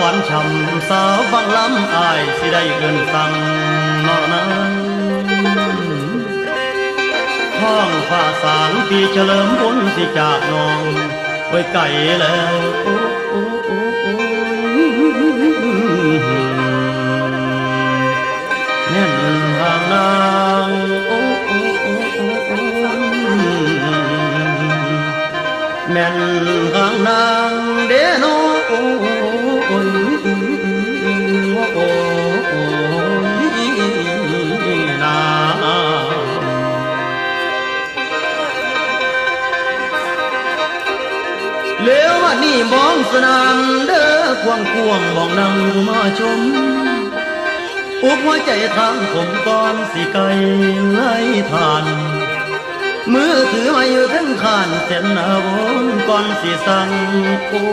วานช่ำสาวฟังลำอายสิได้เกินสั่งนอนั้นท้องฟ้าสางปีเฉลิมบุญสิจากน้องไว้ไก่แล้วแน่นห่างนางแม่นห่างนางเดโนนาเลี้ยววันนี้มองสนามเด้อกว้างกวงมองนั่งมาชมอุกหัวใจทางผมก่อนสิไกลไล่ทานมือถือมาอยู่ทั้งขานเส้นหน้าวนก่อนสิสั่งโอ้